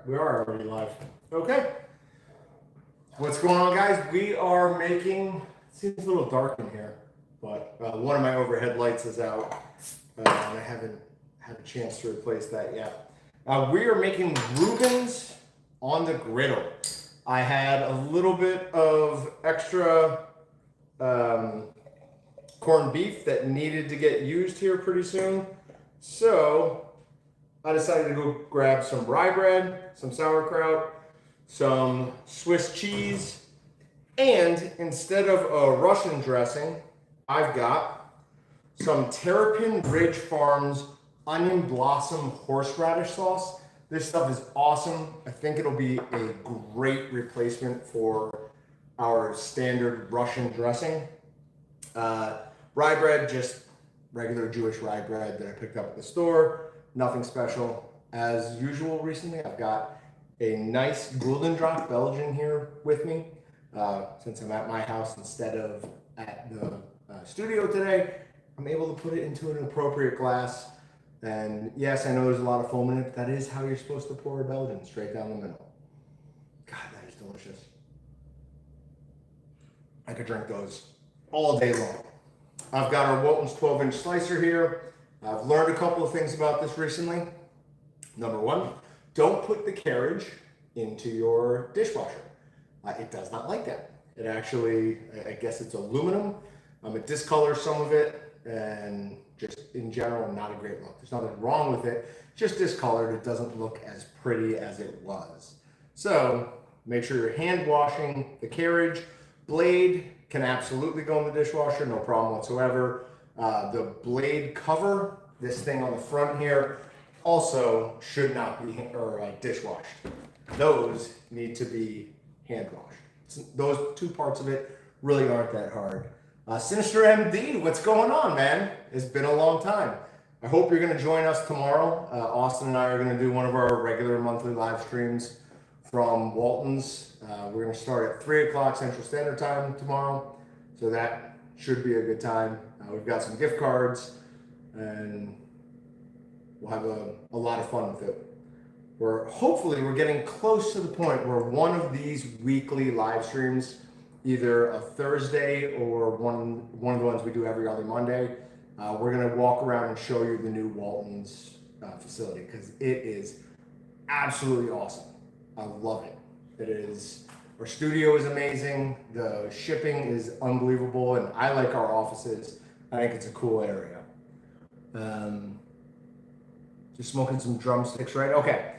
We are already live. Okay. What's going on, guys? We are making, it seems a little dark in here, but one of my overhead lights is out, and I haven't had a chance to replace that yet. We are making Reubens on the griddle. I had a little bit of extra corned beef that needed to get used here pretty soon. So I decided to go grab some rye bread, some sauerkraut, some Swiss cheese, and instead of a Russian dressing, I've got some Terrapin Ridge Farms onion blossom horseradish sauce. This stuff is awesome. I think it'll be a great replacement for our standard Russian dressing. Rye bread, just regular Jewish rye bread that I picked up at the store. Nothing special. As usual recently, I've got a nice Guldendrach Belgian here with me. Since I'm at my house instead of at the studio today, I'm able to put it into an appropriate glass. And yes, I know there's a lot of foam in it, but that is how you're supposed to pour a Belgian, straight down the middle. God, that is delicious. I could drink those all day long. I've got our Walton's 12-inch slicer here. I've learned a couple of things about this recently. Number one, don't put the carriage into your dishwasher. It does not like that. It actually, I guess it's aluminum. It discolors some of it, and just in general, not a great look. There's nothing wrong with it, just discolored. It doesn't look as pretty as it was. So make sure you're hand washing the carriage. Blade can absolutely go in the dishwasher, no problem whatsoever. The blade cover, this thing on the front here, also should not be dishwashed. Those need to be hand washed. Those two parts of it really aren't that hard. Sinister MD, what's going on, man? It's been a long time. I hope you're going to join us tomorrow. Austin and I are going to do one of our regular monthly live streams from Walton's. We're going to start at 3 o'clock Central Standard Time tomorrow, so that should be a good time. We've got some gift cards, and we'll have a lot of fun with it. Hopefully we're getting close to the point where one of these weekly live streams, either a Thursday or one of the ones we do every other Monday, we're going to walk around and show you the new Walton's facility, because it is absolutely awesome. I love it. It is. Our studio is amazing. The shipping is unbelievable, and I like our offices. I think it's a cool area. Just smoking some drumsticks, right? Okay.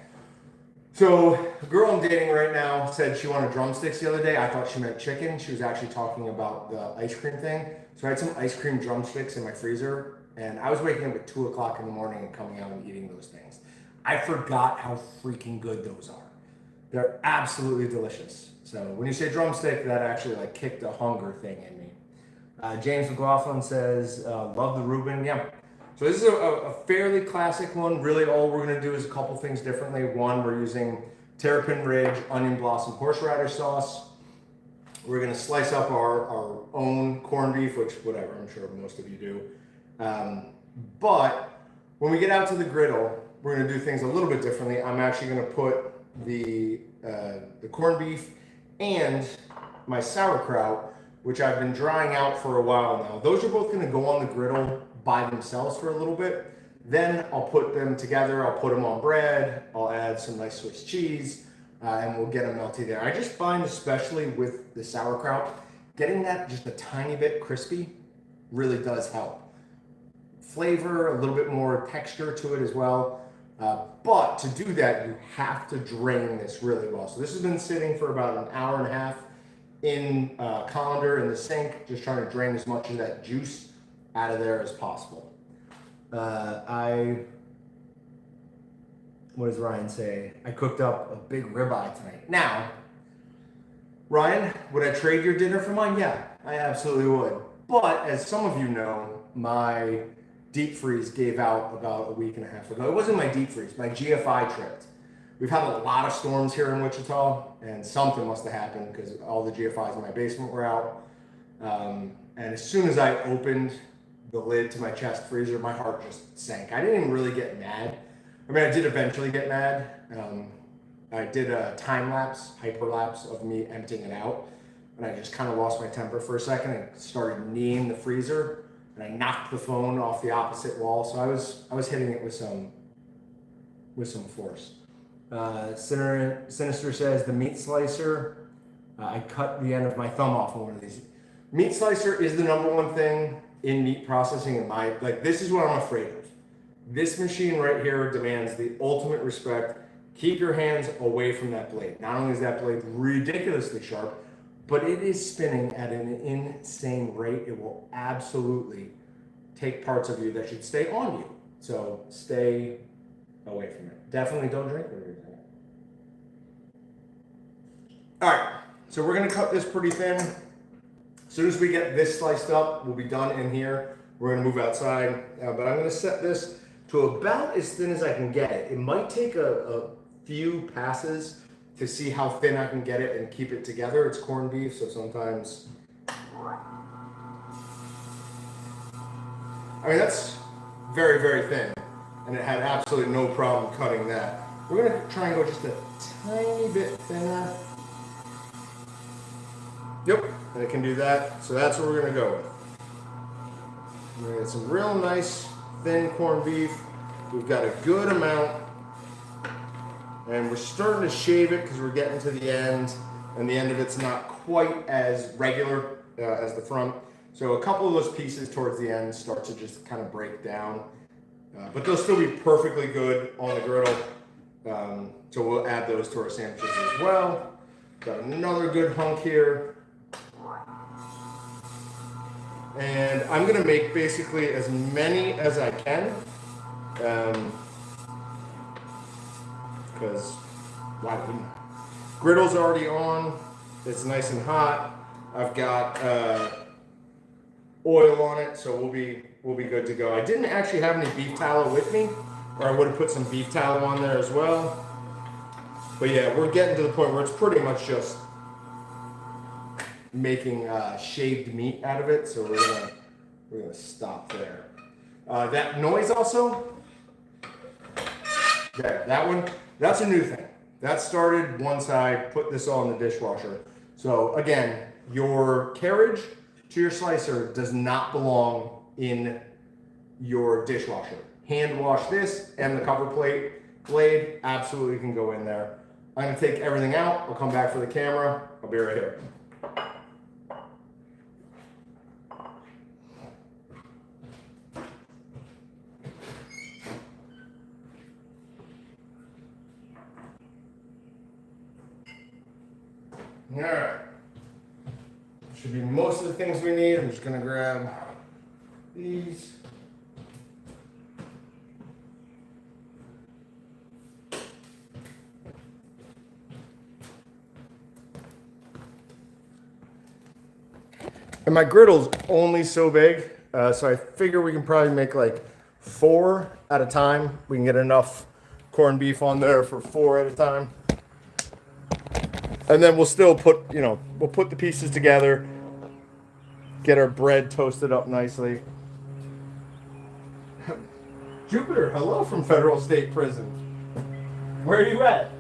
So the girl I'm dating right now said she wanted drumsticks the other day. I thought she meant chicken. She was actually talking about the ice cream thing. So I had some ice cream drumsticks in my freezer, and I was waking up at 2 o'clock in the morning and coming out and eating those things. I forgot how freaking good those are. They're absolutely delicious. So when you say drumstick, that actually like kicked a hunger thing in me. James McLaughlin says, love the Reuben. Yeah. So this is a fairly classic one. Really all we're gonna do is a couple things differently. One, we're using Terrapin Ridge onion blossom horseradish sauce. We're gonna slice up our own corned beef, which whatever, I'm sure most of you do. But when we get out to the griddle, we're gonna do things a little bit differently. I'm actually gonna put the corned beef and my sauerkraut, which I've been drying out for a while now. Those are both gonna go on the griddle by themselves for a little bit. Then I'll put them together, I'll put them on bread, I'll add some nice Swiss cheese, and we'll get them melty there. I just find, especially with the sauerkraut, getting that just a tiny bit crispy really does help. Flavor, a little bit more texture to it as well. But to do that, you have to drain this really well. So this has been sitting for about an hour and a half in colander in the sink, just trying to drain as much of that juice out of there as possible. What does Ryan say? I cooked up a big ribeye tonight. Now, Ryan, would I trade your dinner for mine? Yeah, I absolutely would. But as some of you know, my deep freeze gave out about a week and a half ago. It wasn't my deep freeze, my GFI tripped. We've had a lot of storms here in Wichita, and something must have happened because all the GFIs in my basement were out. And as soon as I opened the lid to my chest freezer, my heart just sank. I didn't even really get mad. I mean, I did eventually get mad, I did a time lapse, hyperlapse of me emptying it out, and I just kind of lost my temper for a second and started kneeing the freezer, and I knocked the phone off the opposite wall. So I was hitting it with some force. Sinister says the meat slicer. I cut the end of my thumb off on one of these. Meat slicer is the number one thing in meat processing in my, like, this is what I'm afraid of. This machine right here demands the ultimate respect. Keep your hands away from that blade. Not only is that blade ridiculously sharp, but it is spinning at an insane rate. It will absolutely take parts of you that should stay on you. So stay away from it. Definitely don't drink when you're doing it. All right, so we're gonna cut this pretty thin. As soon as we get this sliced up, we'll be done in here. We're gonna move outside, but I'm gonna set this to about as thin as I can get it. It might take a few passes to see how thin I can get it and keep it together. It's corned beef, so sometimes, I mean, that's very, very thin, and it had absolutely no problem cutting that. We're gonna try and go just a tiny bit thinner. Yep, and it can do that. So that's what we're gonna go with. We're gonna get some real nice thin corned beef. We've got a good amount, and we're starting to shave it because we're getting to the end, and the end of it's not quite as regular as the front. So a couple of those pieces towards the end start to just kind of break down, but they'll still be perfectly good on the griddle. So we'll add those to our sandwiches as well. Got another good hunk here. And I'm gonna make basically as many as I can, because why wouldn't I? Griddle's already on. It's nice and hot. I've got oil on it, so we'll be good to go. I didn't actually have any beef tallow with me, or I would have put some beef tallow on there as well. But yeah, we're getting to the point where it's pretty much just making shaved meat out of it, so we're gonna stop there. That noise also, okay, that one, that's a new thing. That started once I put this all in the dishwasher. So again, your carriage to your slicer does not belong in your dishwasher. Hand wash this, and the cover plate blade absolutely can go in there. I'm gonna take everything out. I'll come back for the camera. I'll be right here. All right, should be most of the things we need. I'm just gonna grab these. And my griddle's only so big, so I figure we can probably make like 4 at a time. We can get enough corned beef on there for 4 at a time. And then we'll still put, we'll put the pieces together, get our bread toasted up nicely. Jupiter, hello from Federal State Prison. Where are you at?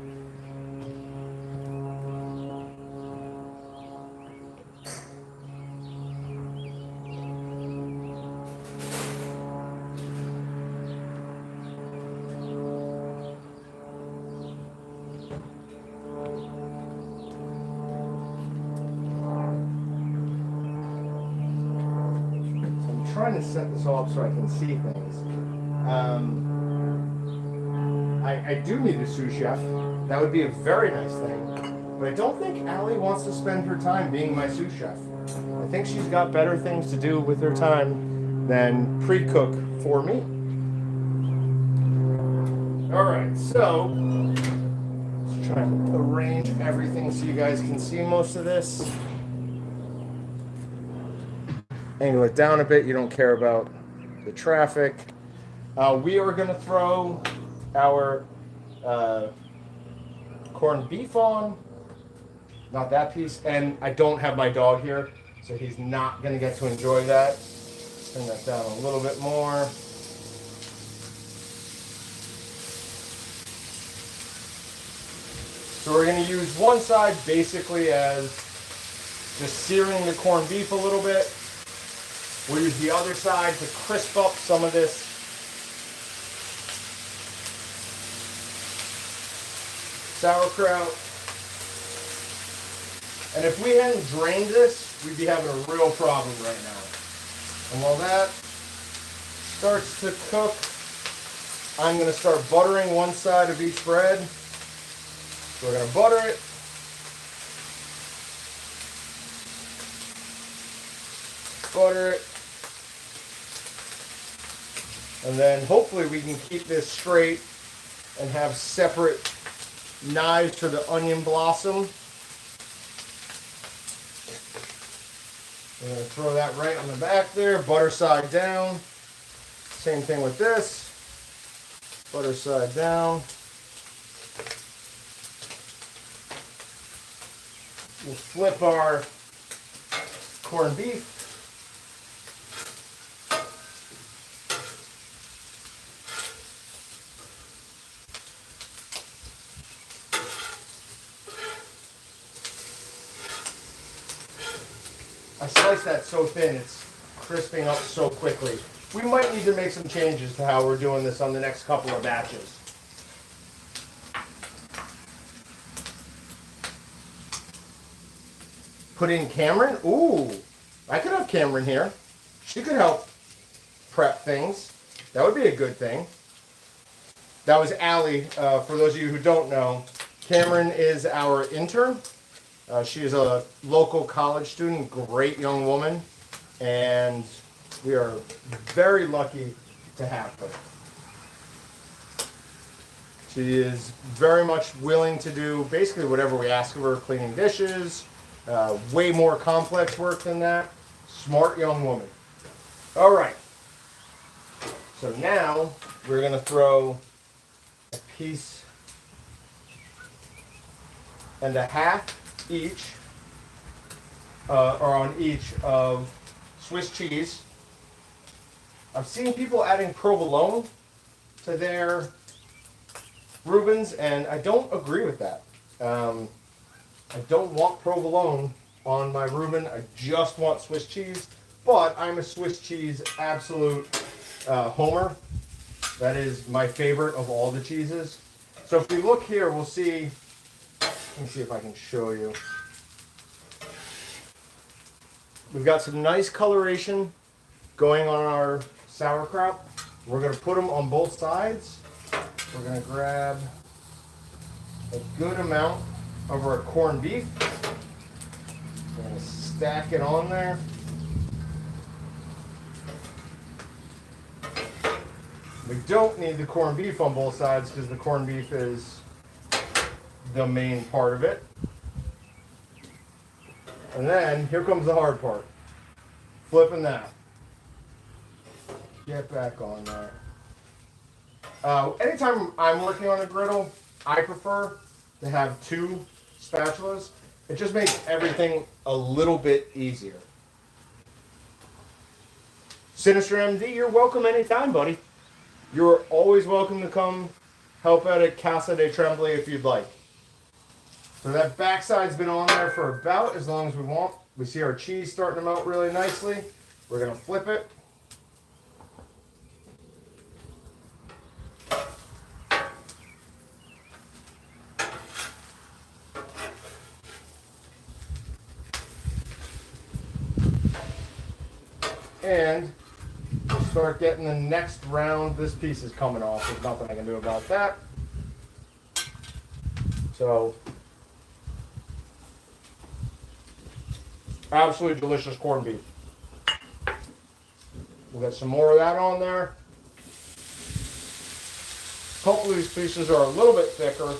Trying to set this all up so I can see things. I do need a sous chef. That would be a very nice thing. But I don't think Allie wants to spend her time being my sous chef. I think she's got better things to do with her time than pre-cook for me. All right, so let's try and arrange everything so you guys can see most of this. Angle it down a bit. You don't care about the traffic. We are going to throw our corned beef on. Not that piece. And I don't have my dog here, so he's not going to get to enjoy that. Turn that down a little bit more. So we're going to use one side basically as just searing the corned beef a little bit. We'll use the other side to crisp up some of this sauerkraut. And if we hadn't drained this, we'd be having a real problem right now. And while that starts to cook, I'm going to start buttering one side of each bread. So we're going to butter it. Butter it. And then hopefully we can keep this straight and have separate knives for the onion blossom. I'm going to throw that right on the back there. Butter side down. Same thing with this. Butter side down. We'll flip our corned beef. I sliced that so thin, it's crisping up so quickly. We might need to make some changes to how we're doing this on the next couple of batches. Put in Cameron. Ooh, I could have Cameron here. She could help prep things. That would be a good thing. That was Allie. For those of you who don't know, Cameron is our intern. She is a local college student, great young woman, and we are very lucky to have her. She is very much willing to do basically whatever we ask of her, cleaning dishes, way more complex work than that. Smart young woman. All right. So now we're going to throw a piece and a half each, or on each of Swiss cheese. I've seen people adding provolone to their Reubens, and I don't agree with that. I don't want provolone on my Reuben. I just want Swiss cheese, but I'm a Swiss cheese absolute homer. That is my favorite of all the cheeses. So if we look here, we'll see. Let me see if I can show you. We've got some nice coloration going on our sauerkraut. We're going to put them on both sides. We're going to grab a good amount of our corned beef. We're going to stack it on there. We don't need the corned beef on both sides because the corned beef is the main part of it. And then here comes the hard part. Flipping that. Get back on there. Anytime I'm working on a griddle, I prefer to have two spatulas. It just makes everything a little bit easier. Sinister MD, you're welcome anytime, buddy. You're always welcome to come help out at Casa de Tremblay if you'd like. So that backside's been on there for about as long as we want. We see our cheese starting to melt really nicely. We're going to flip it. And start getting the next round. This piece is coming off. There's nothing I can do about that. So, absolutely delicious corned beef. We'll get some more of that on there. A couple of these pieces are a little bit thicker.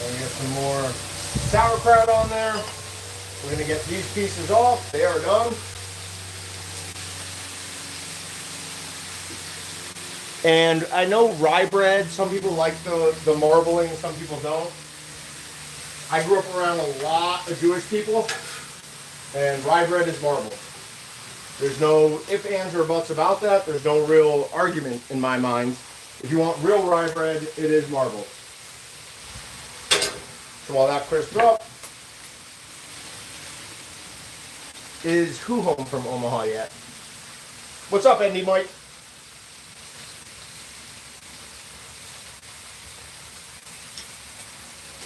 And we get some more sauerkraut on there. We're going to get these pieces off. They are done. And I know rye bread, some people like the marbling, some people don't. I grew up around a lot of Jewish people, and rye bread is marbled. There's no ifs, ands, or buts about that. There's no real argument in my mind. If you want real rye bread, it is marbled. So while that crisps up, is who home from Omaha yet? What's up, Andy Mike?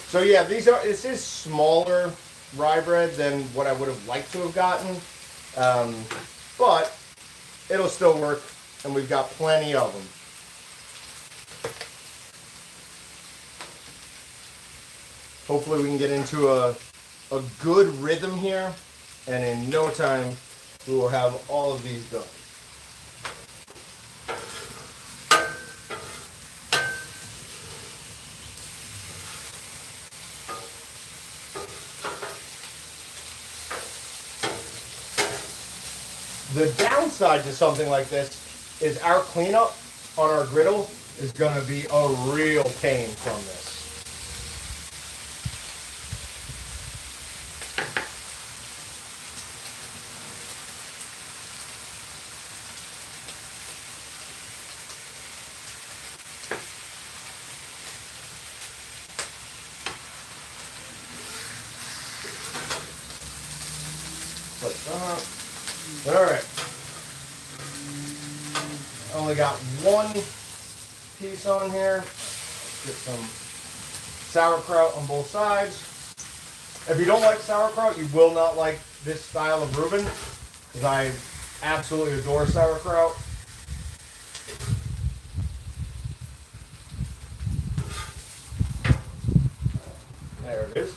So yeah, this is smaller rye bread than what I would have liked to have gotten, but it'll still work, and we've got plenty of them. Hopefully we can get into a good rhythm here, and in no time we will have all of these done. The downside to something like this is our cleanup on our griddle is going to be a real pain from this. All right. I only got one piece on here. Get some sauerkraut on both sides. If you don't like sauerkraut, you will not like this style of Reuben, because I absolutely adore sauerkraut. There it is.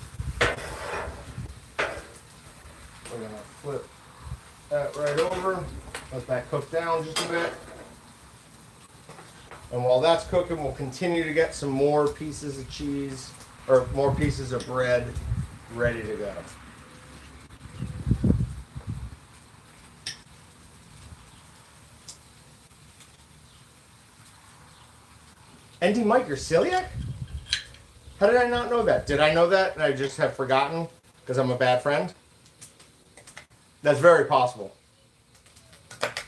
We're going to flip that right over. Let that cook down just a bit. And while that's cooking, we'll continue to get some more pieces of cheese, or more pieces of bread ready to go. Andy Mike, you're celiac? How did I not know that? Did I know that and I just have forgotten because I'm a bad friend? That's very possible.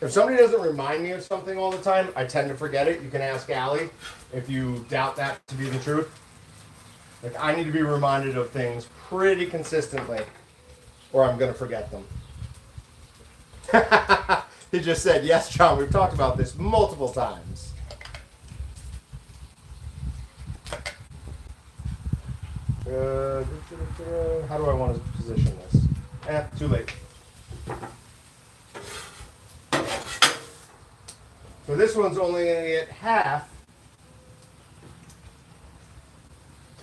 If somebody doesn't remind me of something all the time, I tend to forget it. You can ask Allie if you doubt that to be the truth. Like, I need to be reminded of things pretty consistently, or I'm going to forget them. He just said, yes, John, we've talked about this multiple times. How do I want to position this? Too late. So this one's only going to get half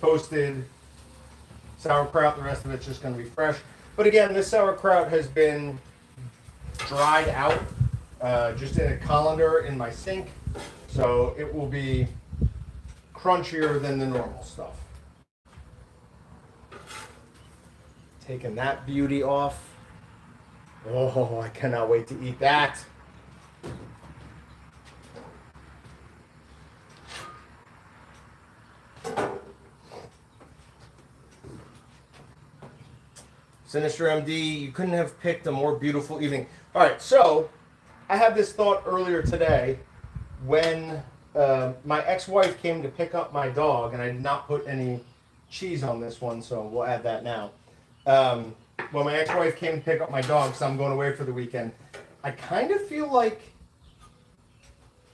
toasted sauerkraut. The rest of it's just going to be fresh. But again, this sauerkraut has been dried out just in a colander in my sink. So it will be crunchier than the normal stuff. Taking that beauty off. Oh, I cannot wait to eat that. Sinister MD, you couldn't have picked a more beautiful evening. All right, so I had this thought earlier today when my ex-wife came to pick up my dog, and I did not put any cheese on this one, so we'll add that now. When my ex-wife came to pick up my dog, because I'm going away for the weekend, I kind of feel like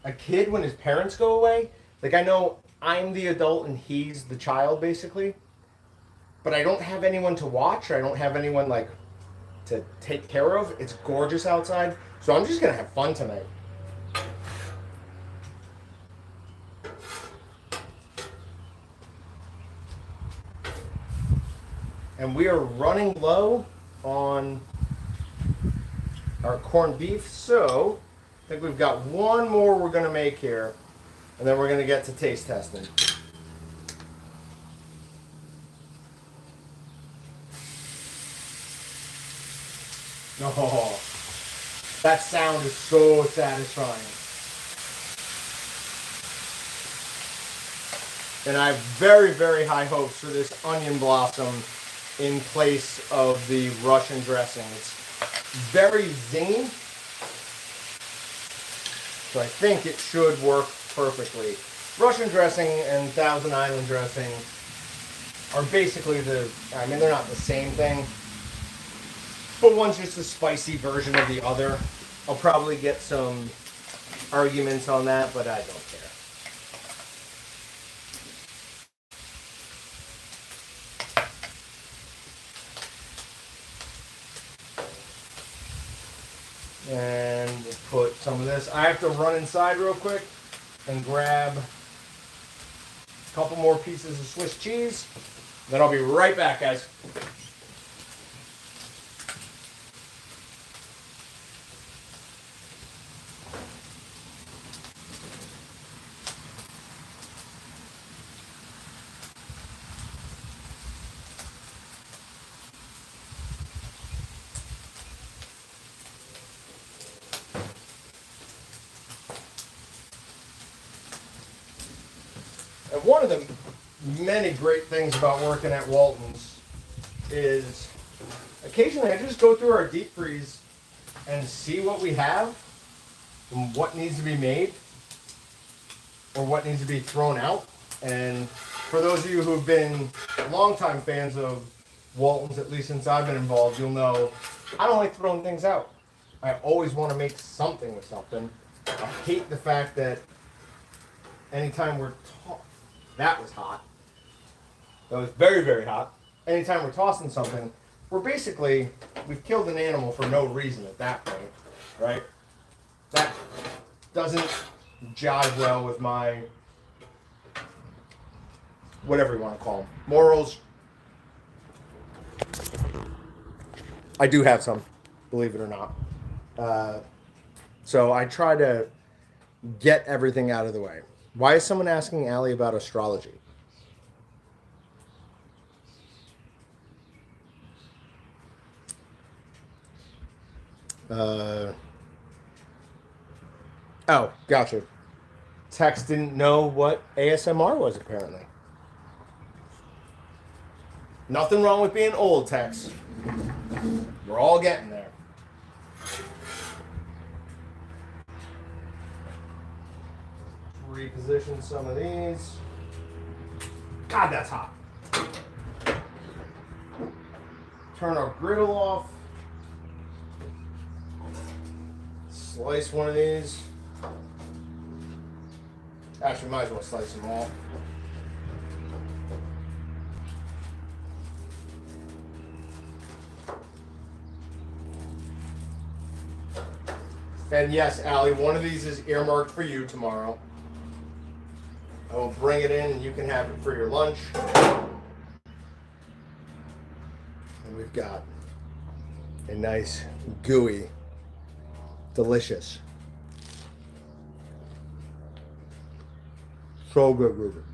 a kid when his parents go away. Like, I know I'm the adult and he's the child, basically. But I don't have anyone to watch. Or I don't have anyone, like, to take care of. It's gorgeous outside. So I'm just going to have fun tonight. And we are running low on our corned beef. So I think we've got one more we're going to make here. And then we're going to get to taste testing. Oh, that sound is so satisfying. And I have very, very high hopes for this onion blossom in place of the Russian dressing. It's very zingy, so I think it should work perfectly. Russian dressing and Thousand Island dressing are basically they're not the same thing, but one's just a spicy version of the other. I'll probably get some arguments on that, but I don't care. And we'll put some of this. I have to run inside real quick and grab a couple more pieces of Swiss cheese. Then I'll be right back, guys. And one of the many great things about working at Walton's is occasionally I just go through our deep freeze and see what we have and what needs to be made or what needs to be thrown out. And for those of you who've been longtime fans of Walton's, at least since I've been involved, you'll know I don't like throwing things out. I always want to make something with something. I hate the fact that anytime we're that was hot. That was very, very hot. Anytime we're tossing something, we've killed an animal for no reason at that point, right? That doesn't jive well with my, whatever you want to call them, morals. I do have some, believe it or not. So I try to get everything out of the way. Why is someone asking Allie about astrology? Oh, gotcha. Tex didn't know what ASMR was, apparently. Nothing wrong with being old, Tex. We're all getting there. Reposition some of these. God, that's hot. Turn our griddle off. Slice one of these. Actually, might as well slice them all. And yes, Allie, one of these is earmarked for you tomorrow. I will bring it in and you can have it for your lunch. And we've got a nice, gooey, delicious. So good, Reuben.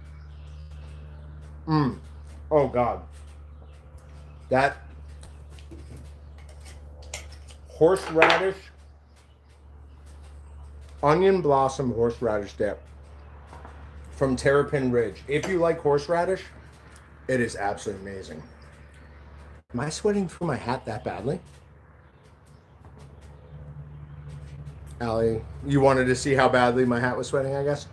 Oh, God. That horseradish, onion blossom horseradish dip from Terrapin Ridge. If you like horseradish, it is absolutely amazing. Am I sweating through my hat that badly? Allie, you wanted to see how badly my hat was sweating, I guess?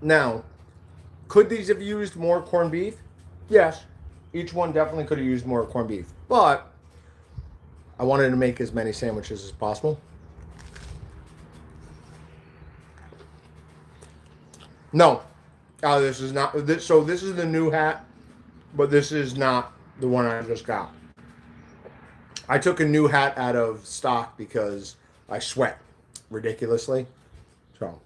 Now, could these have used more corned beef? Yes. Each one definitely could have used more corned beef. But I wanted to make as many sandwiches as possible. No. This is not. So this is the new hat, but this is not the one I just got. I took a new hat out of stock because I sweat ridiculously. So,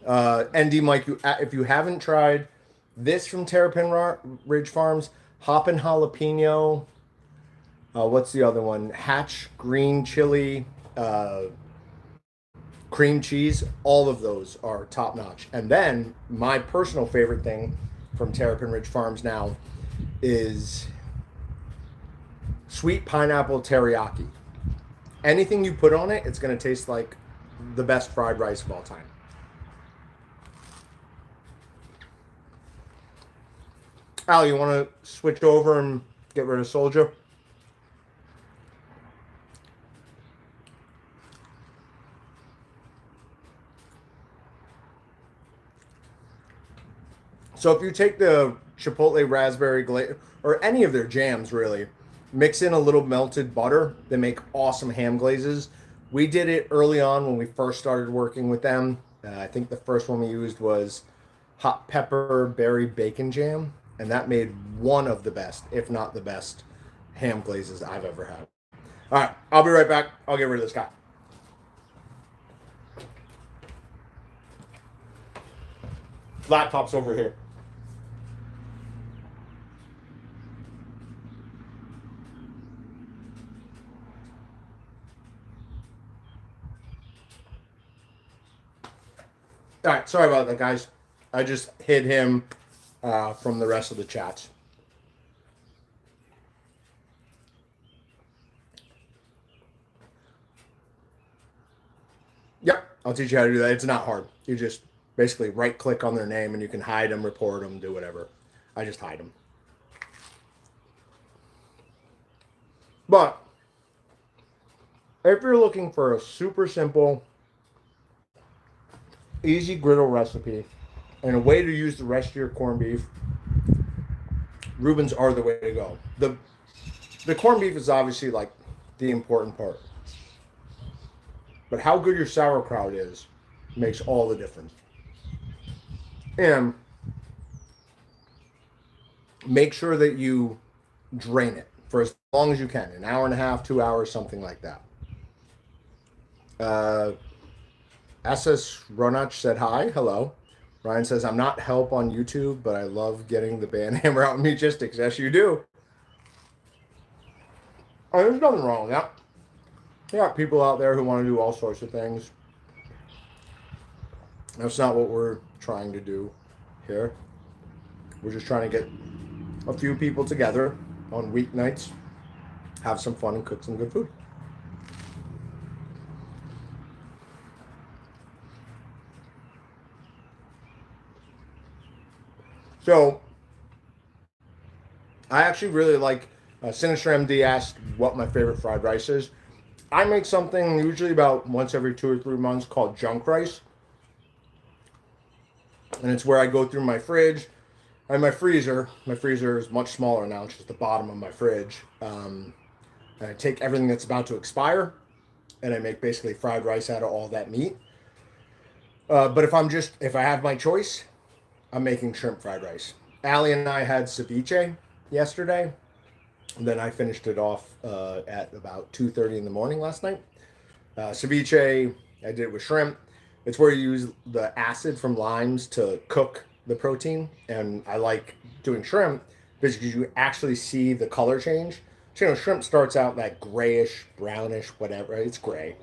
ND Mike, if you haven't tried this from Terrapin Ridge Farms, Hoppin' Jalapeno, what's the other one? Hatch Green Chili, cream cheese, all of those are top notch. And then my personal favorite thing from Terrapin Ridge Farms now is sweet pineapple teriyaki. Anything you put on it, it's going to taste like the best fried rice of all time. Al, you want to switch over and get rid of Soldier? So if you take the Chipotle raspberry glaze, or any of their jams really, mix in a little melted butter, they make awesome ham glazes. We did it early on when we first started working with them. I think the first one we used was hot pepper berry bacon jam, and that made one of the best, if not the best, ham glazes I've ever had. All right, I'll be right back. I'll get rid of this guy. Laptop's over here. All right, sorry about that, guys. I just hid him from the rest of the chats. Yep, I'll teach you how to do that. It's not hard. You just basically right-click on their name, and you can hide them, report them, do whatever. I just hide them. But if you're looking for a super simple, easy griddle recipe and a way to use the rest of your corned beef, Reubens are the way to go. The corned beef is obviously like the important part, but how good your sauerkraut is makes all the difference. And make sure that you drain it for as long as you can, an hour and a half, 2 hours, something like that. SS Ronach said hi. Hello. Ryan says, I'm not help on YouTube, but I love getting the band hammer out in Megistics. Yes, you do. Oh, there's nothing wrong with that. You got people out there who want to do all sorts of things. That's not what we're trying to do here. We're just trying to get a few people together on weeknights, have some fun, and cook some good food. So, I actually really like, Sinister MD asked what my favorite fried rice is. I make something usually about once every 2 or 3 months called junk rice. And it's where I go through my fridge and my freezer. My freezer is much smaller now, it's just the bottom of my fridge. And I take everything that's about to expire and I make basically fried rice out of all that meat. But if I have my choice, I'm making shrimp fried rice. Allie and I had ceviche yesterday. And then I finished it off at about 2:30 in the morning last night. Ceviche, I did it with shrimp. It's where you use the acid from limes to cook the protein. And I like doing shrimp because you actually see the color change. So, shrimp starts out that grayish, brownish, whatever. It's gray.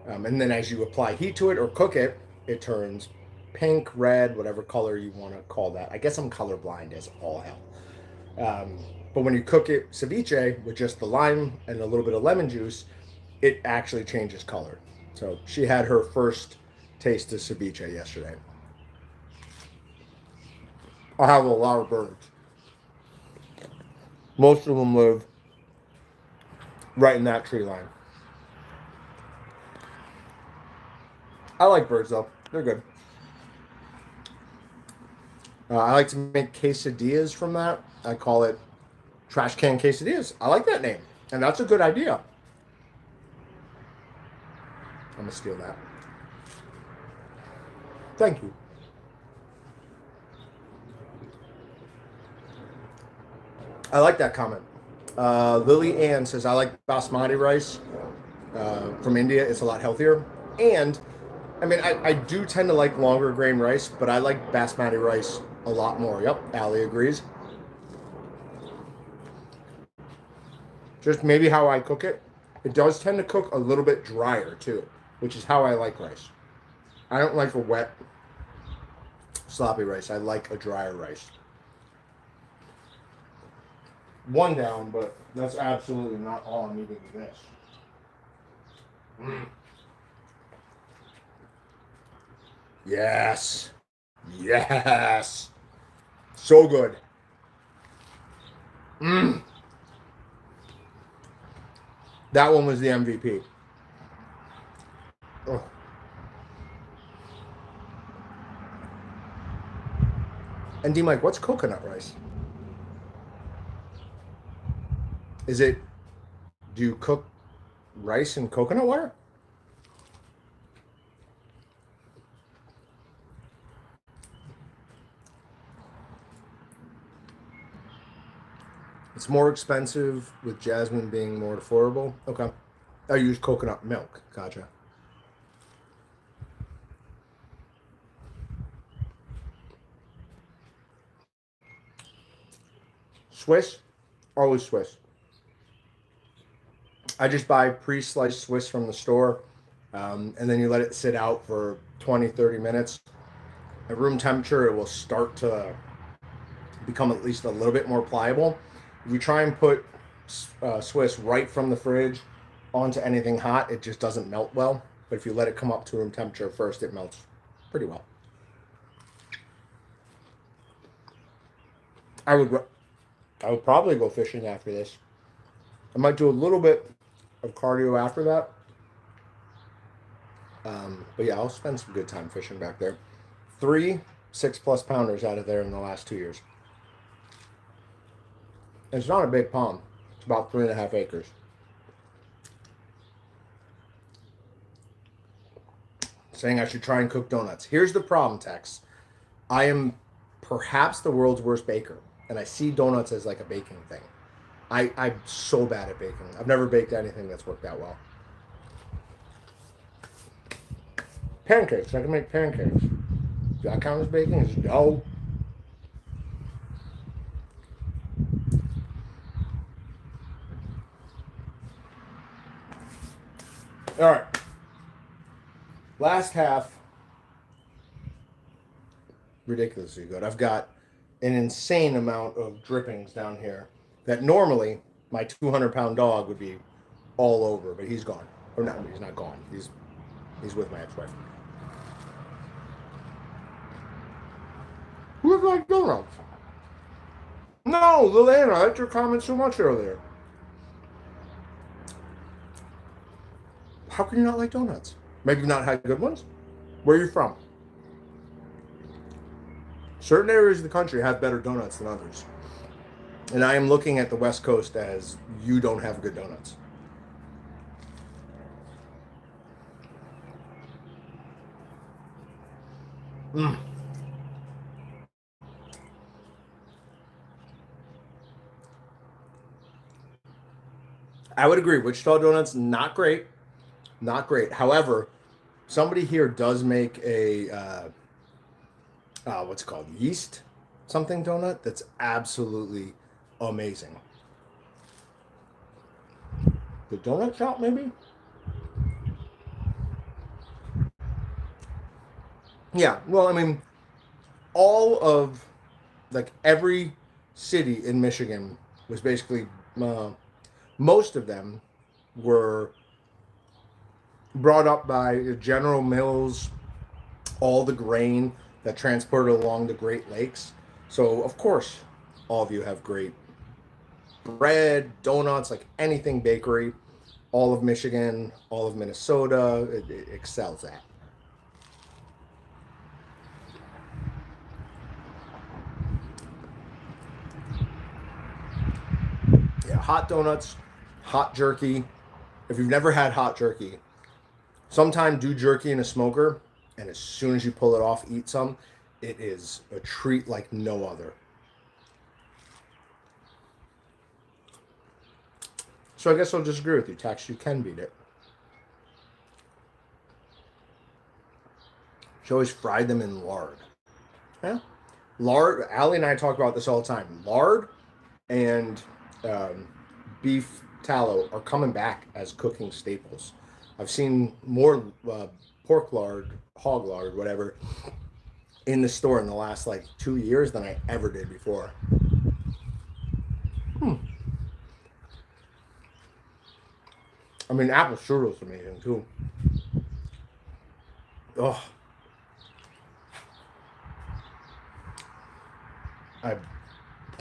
And then as you apply heat to it or cook it, it turns pink, red, whatever color you want to call that. I guess I'm colorblind as all hell. But when you cook it ceviche with just the lime and a little bit of lemon juice, it actually changes color. So she had her first taste of ceviche yesterday. I have a lot of birds. Most of them live right in that tree line. I like birds though. They're good. I like to make quesadillas from that. I call it trash can quesadillas. I like that name. And that's a good idea. I'm going to steal that. Thank you. I like that comment. Lily Ann says, I like basmati rice from India. It's a lot healthier. And, I mean, I do tend to like longer grain rice, but I like basmati rice a lot more. Yep, Allie agrees. Just maybe how I cook it. It does tend to cook a little bit drier too, which is how I like rice. I don't like a wet, sloppy rice. I like a drier rice. one down, but that's absolutely not all I'm eating in this. Yes. Yes. So good. That one was the MVP. Oh. And D Mike, what's coconut rice? Is it, do you cook rice in coconut water? It's more expensive with jasmine being more affordable. Okay. I use coconut milk. Gotcha. Swiss, always Swiss. I just buy pre-sliced Swiss from the store, and then you let it sit out for 20, 30 minutes. At room temperature, it will start to become at least a little bit more pliable. If you try and put Swiss right from the fridge onto anything hot, it just doesn't melt well. But if you let it come up to room temperature first, it melts pretty well. I would probably go fishing after this. I might do a little bit of cardio after that. But yeah, I'll spend some good time fishing back there. 3 6+ pounders out of there in the last 2 years. And it's not a big pond. It's about 3.5 acres. Saying I should try and cook donuts. Here's the problem, Tex. I am perhaps the world's worst baker, and I see donuts as like a baking thing. I'm so bad at baking. I've never baked anything that's worked out well. Pancakes. I can make pancakes. Does that count as baking? No. All right. Last half. Ridiculously good. I've got an insane amount of drippings down here that normally my 200-pound dog would be all over, but he's gone. Or not, he's not gone. He's with my ex-wife. Who would like donuts? No, Lillian, I liked your comment so much earlier. How can you not like donuts? Maybe you've not had good ones? Where are you from? Certain areas of the country have better donuts than others. And I am looking at the West Coast as you don't have good donuts. I would agree. Wichita donuts, not great. Not great. However, somebody here does make a, what's it called? Yeast something donut that's absolutely amazing. The donut shop, maybe? Yeah, well, I mean, all of, like, every city in Michigan was basically, most of them were brought up by General Mills, all the grain that transported along the Great Lakes. So, of course, all of you have great bread, donuts, like anything bakery. All of Michigan, all of Minnesota, it excels at. Yeah, hot donuts, hot jerky. If you've never had hot jerky, sometime do jerky in a smoker, and as soon as you pull it off, eat some. It is a treat like no other. So I guess I'll disagree with you, Tex. You can beat it. She always fried them in lard. Yeah. Lard, Allie and I talk about this all the time. Lard and beef tallow are coming back as cooking staples. I've seen more pork lard, hog lard, whatever, in the store in the last like 2 years than I ever did before. I mean, apple strudel's amazing too. Oh, I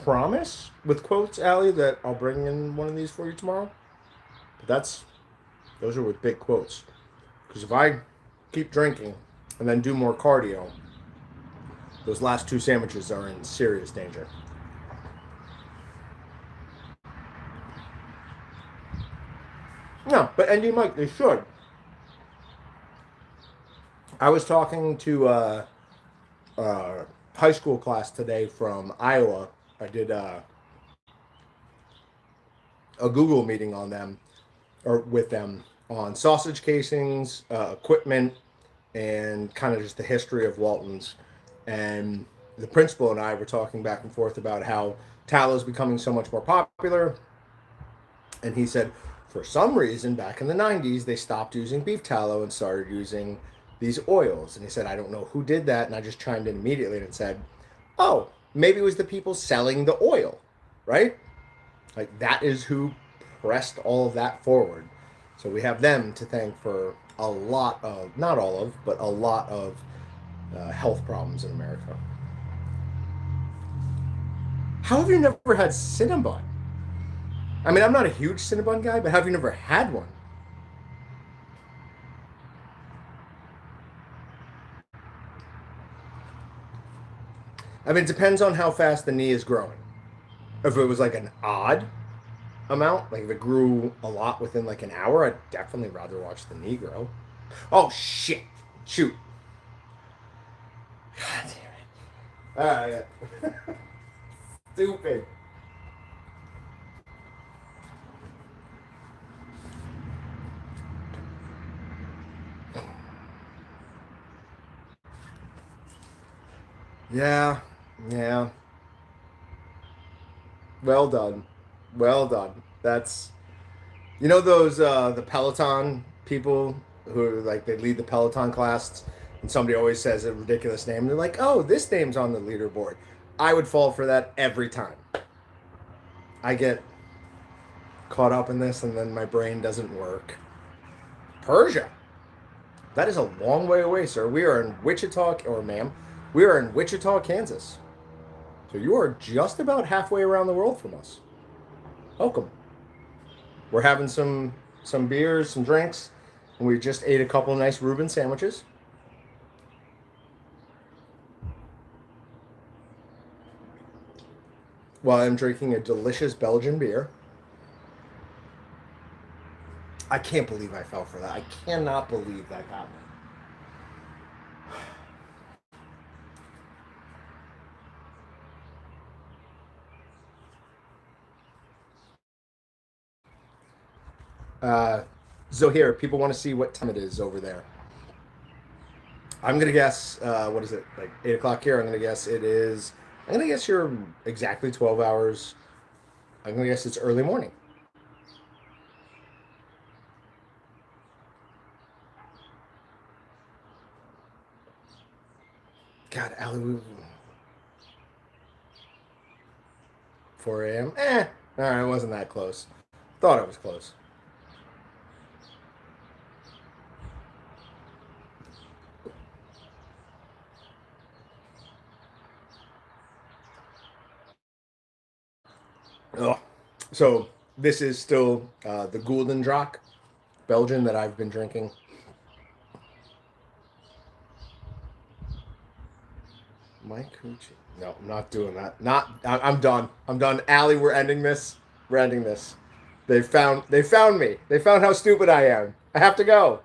promise, with quotes, Allie, that I'll bring in one of these for you tomorrow. But those are with big quotes. Because if I keep drinking and then do more cardio, those last two sandwiches are in serious danger. No, but Andy Mike, they should. I was talking to high school class today from Iowa. I did a Google meeting on them, or with them, on sausage casings, equipment, and kind of just the history of Walton's. And the principal and I were talking back and forth about how tallow is becoming so much more popular. And he said, for some reason, back in the 90s, they stopped using beef tallow and started using these oils. And he said, I don't know who did that. And I just chimed in immediately and said, oh, maybe it was the people selling the oil, right? Like, that is who pressed all of that forward. So we have them to thank for a lot of, not all of, but a lot of health problems in America. How have you never had Cinnabon? I mean, I'm not a huge Cinnabon guy, but have you never had one? I mean, it depends on how fast the knee is growing. If it was like an odd amount, like if it grew a lot within like an hour, I'd definitely rather watch the knee grow. Oh, shit. Shoot. God damn it. Alright. Stupid. Yeah, yeah. Well done. Well done. That's, you know, those the Peloton people who like they lead the Peloton class, and somebody always says a ridiculous name. And they're like, "Oh, this name's on the leaderboard." I would fall for that every time. I get caught up in this, and then my brain doesn't work. Persia. That is a long way away, sir. We are in Wichita, or ma'am, we are in Wichita, Kansas. So you are just about halfway around the world from us. Welcome. We're having some beers, some drinks, and we just ate a couple of nice Reuben sandwiches. While I'm drinking a delicious Belgian beer. I can't believe I fell for that. I cannot believe that happened. So here, people want to see what time it is over there. I'm gonna guess. What is it? Like 8 o'clock here. I'm gonna guess it is. I'm gonna guess you're exactly 12 hours. I'm gonna guess it's early morning. God, Allie, 4 a.m. All right, it wasn't that close. Thought it was close. Oh, so this is still the Golden Drac Belgian that I've been drinking. Mike Coochie. No, I'm not doing that. I'm done. I'm done. Allie, we're ending this. We're ending this. They found me. They found how stupid I am. I have to go.